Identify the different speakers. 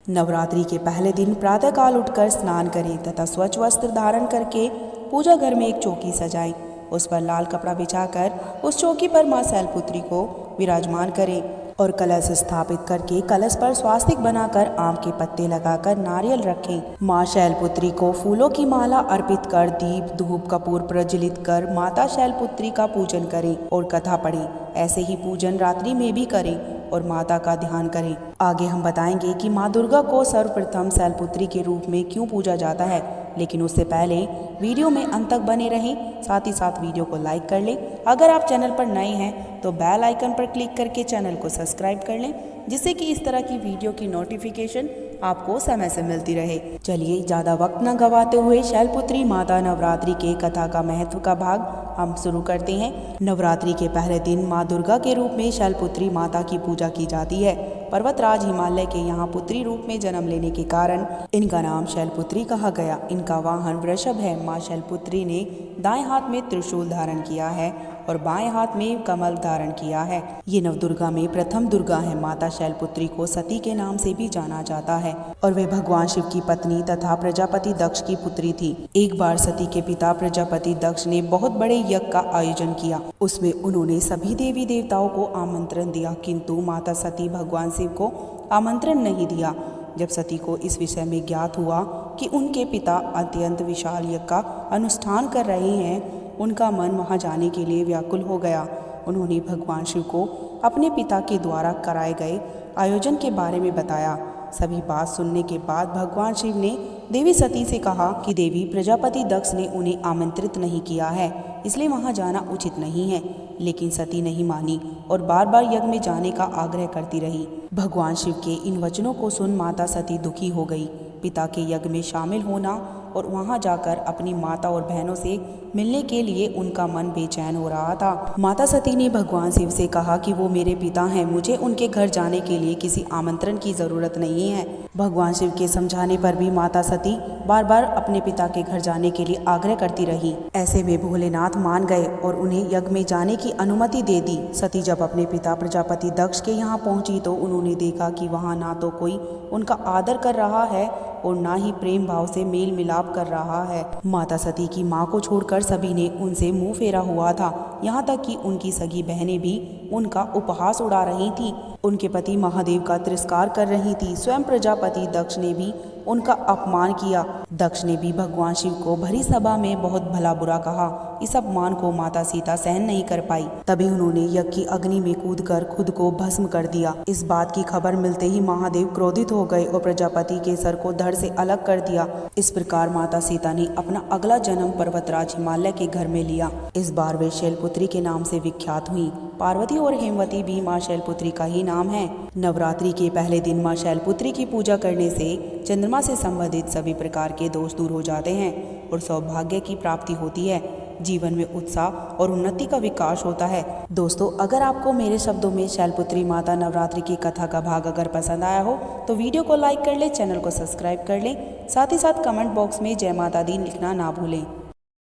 Speaker 1: नवरात्रि के पहले दिन प्रातःकाल उठकर स्नान करें तथा स्वच्छ वस्त्र धारण करके पूजा घर में एक चौकी सजाएं। उस पर लाल कपड़ा बिछाकर उस चौकी पर मां शैलपुत्री को विराजमान करें और कलश स्थापित करके कलश पर स्वास्तिक बनाकर आम के पत्ते लगाकर नारियल रखें। मां शैलपुत्री को फूलों की माला अर्पित कर दीप धूप कपूर प्रज्वलित कर माता शैलपुत्री का पूजन करें और कथा पढ़ें। ऐसे ही पूजन रात्रि में भी करें और माता का ध्यान करें। आगे हम बताएंगे कि माँ दुर्गा को सर्वप्रथम शैलपुत्री के रूप में क्यों पूजा जाता है, लेकिन उससे पहले वीडियो में अंत तक बने रहें। साथ ही साथ वीडियो को लाइक कर लें। अगर आप चैनल पर नए हैं तो बेल आइकन पर क्लिक करके चैनल को सब्सक्राइब कर लें, जिससे कि इस तरह की वीडियो की नोटिफिकेशन आपको समय से मिलती रहे। चलिए ज़्यादा वक्त न गवाते हुए शैलपुत्री माता नवरात्रि के कथा का महत्व का भाग हम शुरू करते हैं। नवरात्रि के पहले दिन माँ दुर्गा के रूप में शैलपुत्री माता की पूजा की जाती है। पर्वतराज हिमालय के यहाँ पुत्री रूप में जन्म लेने के कारण इनका नाम शैलपुत्री कहा गया। इनका वाहन वृषभ है। माँ शैलपुत्री ने दाएं हाथ में त्रिशूल धारण किया है और बाएं हाथ में कमल धारण किया है। ये नवदुर्गा में प्रथम दुर्गा है। माता शैलपुत्री को सती के नाम से भी जाना जाता है और वे भगवान शिव की पत्नी तथा प्रजापति दक्ष की पुत्री थी। एक बार सती के पिता प्रजापति दक्ष ने बहुत बड़े यज्ञ का आयोजन किया। उसमें उन्होंने सभी देवी देवताओं को आमंत्रण दिया, किंतु माता सती भगवान शिव को आमंत्रण नहीं दिया। जब सती को इस विषय में ज्ञात हुआ कि उनके पिता अत्यंत विशाल यज्ञ का अनुष्ठान कर रहे हैं, उनका मन वहां जाने के लिए व्याकुल हो गया। उन्होंने भगवान शिव को अपने पिता के द्वारा कराए गए आयोजन के बारे में बताया। सभी बात सुनने के बाद भगवान शिव ने देवी सती से कहा कि देवी प्रजापति दक्ष ने उन्हें आमंत्रित नहीं किया है, इसलिए वहां जाना उचित नहीं है। लेकिन सती नहीं मानी और बार बार यज्ञ में जाने का आग्रह करती रही। भगवान शिव के इन वचनों को सुन माता सती दुखी हो गई। पिता के यज्ञ में शामिल होना और वहां जाकर अपनी माता और बहनों से मिलने के लिए उनका मन बेचैन हो रहा था। माता सती ने भगवान शिव से कहा कि वो मेरे पिता हैं, मुझे उनके घर जाने के लिए किसी आमंत्रण की जरूरत नहीं है। भगवान शिव के समझाने पर भी माता सती बार बार अपने पिता के घर जाने के लिए आग्रह करती रही। ऐसे में भोलेनाथ मान गए और उन्हें यज्ञ में जाने की अनुमति दे दी। सती जब अपने पिता प्रजापति दक्ष के यहाँ पहुंची तो उन्होंने देखा कि वहाँ ना तो कोई उनका आदर कर रहा है और ना ही प्रेम भाव से मेल मिलाप कर रहा है। माता सती की माँ को छोड़कर सभी ने उनसे मुंह फेरा हुआ था। यहाँ तक कि उनकी सगी बहनें भी उनका उपहास उड़ा रही थी। उनके पति महादेव का तिरस्कार कर रही थी। स्वयं प्रजापति दक्ष ने भी उनका अपमान किया। दक्ष ने भी भगवान शिव को भरी सभा में बहुत भला बुरा कहा। इस अपमान को माता सीता सहन नहीं कर पाई। तभी उन्होंने यज्ञ की अग्नि में कूदकर खुद को भस्म कर दिया। इस बात की खबर मिलते ही महादेव क्रोधित हो गए और प्रजापति के सर को धड़ से अलग कर दिया। इस प्रकार माता सीता ने अपना अगला जन्म पर्वतराज हिमालय के घर में लिया। इस बार वे शैलपुत्री के नाम से विख्यात हुई। पार्वती और हेमवती भी माँ शैलपुत्री का ही नाम है। नवरात्रि के पहले दिन माँ शैलपुत्री की पूजा करने से चंद्रमा से संबंधित सभी प्रकार के दोष दूर हो जाते हैं और सौभाग्य की प्राप्ति होती है। जीवन में उत्साह और उन्नति का विकास होता है। दोस्तों, अगर आपको मेरे शब्दों में शैलपुत्री माता नवरात्रि की कथा का भाग अगर पसंद आया हो तो वीडियो को लाइक कर ले, चैनल को सब्सक्राइब कर लें। साथ ही साथ कमेंट बॉक्स में जय माता दी लिखना ना भूलें।